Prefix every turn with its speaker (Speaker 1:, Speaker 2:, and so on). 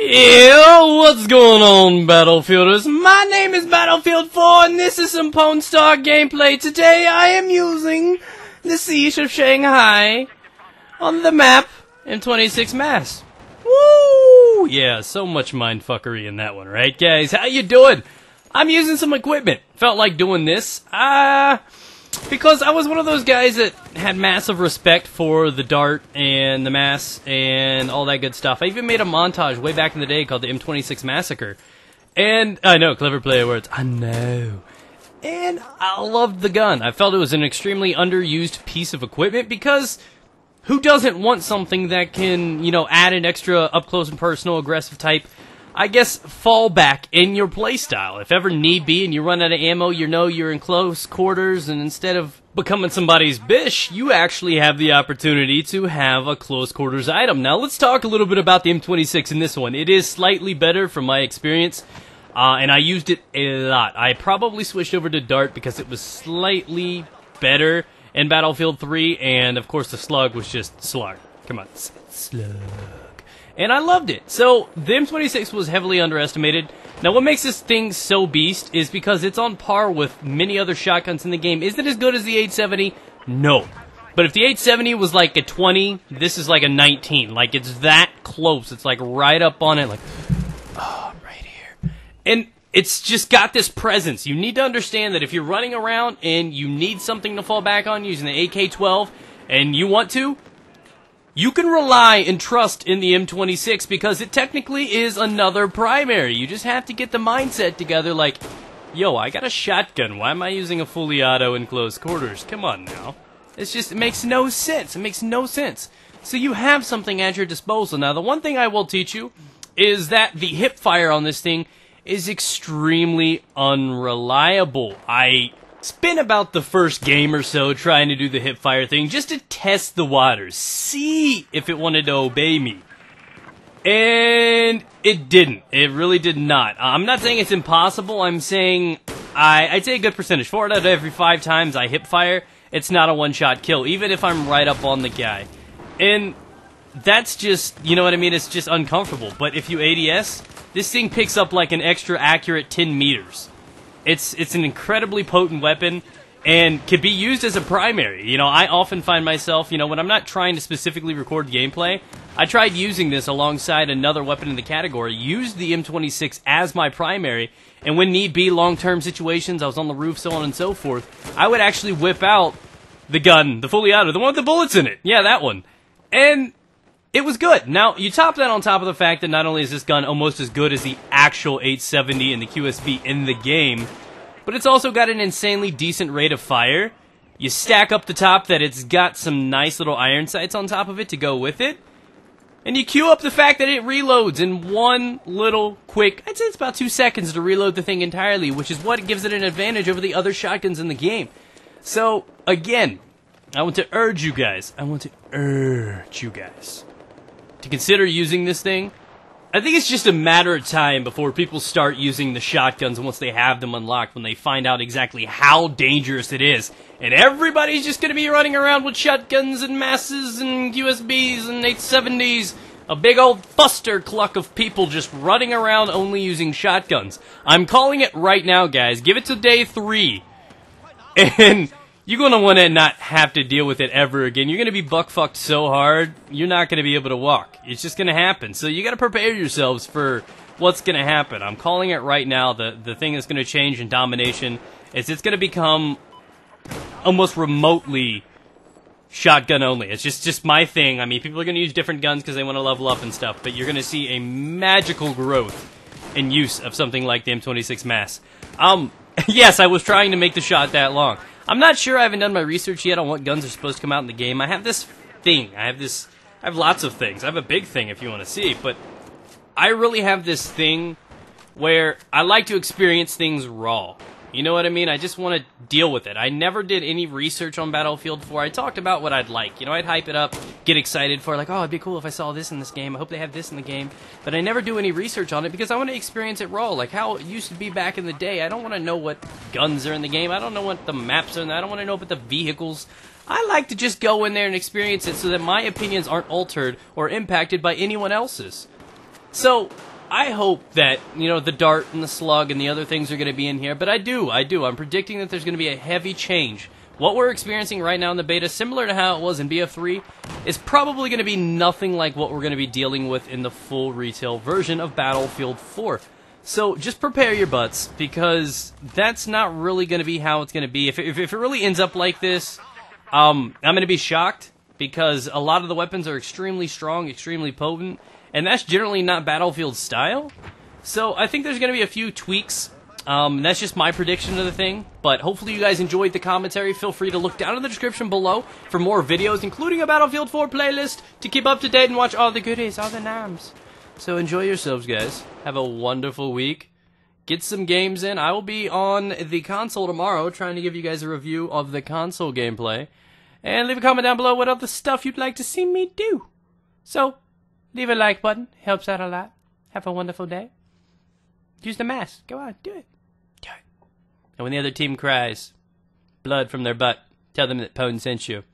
Speaker 1: Yo, what's going on, Battlefielders? My name is Battlefield 4, and this is some Pwnstar gameplay. Today, I am using the Siege of Shanghai on the map M26 Mass. Woo! Yeah, so much mindfuckery in that one, right, guys? How you doing? I'm using some equipment. Felt like doing this, because I was one of those guys that had massive respect for the Dart and the Mass and all that good stuff. I even made a montage way back in the day called the M26 Massacre. And, I know, clever play of words, I know. And I loved the gun. I felt it was an extremely underused piece of equipment because who doesn't want something that can, you know, add an extra up-close and personal aggressive type, I guess, fallback in your playstyle. If ever need be and you run out of ammo, you know you're in close quarters, and instead of becoming somebody's bish, you actually have the opportunity to have a close quarters item. Now, let's talk a little bit about the M26 in this one. It is slightly better from my experience, and I used it a lot. I probably switched over to Dart because it was slightly better in Battlefield 3, and of course the slug was just slug. Come on, slug. And I loved it. So, the M26 was heavily underestimated. Now, what makes this thing so beast is because it's on par with many other shotguns in the game. Is it as good as the 870? No. But if the 870 was like a 20, this is like a 19. Like, it's that close. It's like right up on it, like, oh, right here. And it's just got this presence. You need to understand that if you're running around and you need something to fall back on using the AK-12, and you want to, you can rely and trust in the M26 because it technically is another primary. You just have to get the mindset together like, yo, I got a shotgun. Why am I using a fully auto in close quarters? Come on now. It's just, it makes no sense. It makes no sense. So you have something at your disposal. Now, the one thing I will teach you is that the hip fire on this thing is extremely unreliable. I spent about the first game or so trying to do the hip fire thing just to test the waters, see if it wanted to obey me. And it didn't. It really did not. I'm not saying it's impossible. I'm saying I'd say a good percentage. 4 out of every 5 times I hip fire, it's not a one-shot kill, even if I'm right up on the guy. And that's just, you know what I mean? It's just uncomfortable. But if you ADS, this thing picks up like an extra accurate 10 meters. It's an incredibly potent weapon and can be used as a primary. You know, I often find myself, you know, when I'm not trying to specifically record gameplay, I tried using this alongside another weapon in the category, used the M26 as my primary, and when need be, long-term situations, I was on the roof, so on and so forth, I would actually whip out the gun, the fully auto, the one with the bullets in it. Yeah, that one. And it was good. Now, you top that on top of the fact that not only is this gun almost as good as the actual 870 and the QSB in the game, but it's also got an insanely decent rate of fire. You stack up the top that it's got some nice little iron sights on top of it to go with it, and you queue up the fact that it reloads in one little quick, I'd say it's about 2 seconds to reload the thing entirely, which is what gives it an advantage over the other shotguns in the game. So, again, I want to urge you guys to consider using this thing. I think it's just a matter of time before people start using the shotguns once they have them unlocked, when they find out exactly how dangerous it is. And everybody's just going to be running around with shotguns and masses and USBs and 870s. A big old fuster cluck of people just running around only using shotguns. I'm calling it right now, guys. Give it to day 3. And you're going to want to not have to deal with it ever again. You're going to be buck-fucked so hard, you're not going to be able to walk. It's just going to happen. So you got to prepare yourselves for what's going to happen. I'm calling it right now. The thing that's going to change in domination is it's going to become almost remotely shotgun only. It's just my thing. I mean, people are going to use different guns because they want to level up and stuff, but you're going to see a magical growth in use of something like the M26 Mass. Yes, I was trying to make the shot that long. I'm not sure. I haven't done my research yet on what guns are supposed to come out in the game. I have this thing. I have lots of things. I have a big thing if you want to see, but I really have this thing where I like to experience things raw. You know what I mean? I just want to deal with it. I never did any research on Battlefield 4. I talked about what I'd like. You know, I'd hype it up, get excited for it, like, oh, it'd be cool if I saw this in this game. I hope they have this in the game. But I never do any research on it because I want to experience it raw, like how it used to be back in the day. I don't want to know what guns are in the game. I don't know what the maps are in there. I don't want to know about the vehicles. I like to just go in there and experience it so that my opinions aren't altered or impacted by anyone else's. So, I hope that, you know, the dart and the slug and the other things are going to be in here, but I do. I'm predicting that there's going to be a heavy change. What we're experiencing right now in the beta, similar to how it was in BF4, is probably going to be nothing like what we're going to be dealing with in the full retail version of Battlefield 4. So just prepare your butts, because that's not really going to be how it's going to be. If it really ends up like this, I'm going to be shocked, because a lot of the weapons are extremely strong, extremely potent, and that's generally not Battlefield style. So I think there's going to be a few tweaks. That's just my prediction of the thing, but hopefully you guys enjoyed the commentary. Feel free to look down in the description below for more videos, including a Battlefield 4 playlist, to keep up to date and watch all the goodies, all the nams. So enjoy yourselves, guys. Have a wonderful week. Get some games in. I will be on the console tomorrow, trying to give you guys a review of the console gameplay. And leave a comment down below what other stuff you'd like to see me do. So, leave a like button. Helps out a lot. Have a wonderful day. Use the mask. Go on, do it. Do it. And when the other team cries blood from their butt, tell them that Pwn sent you.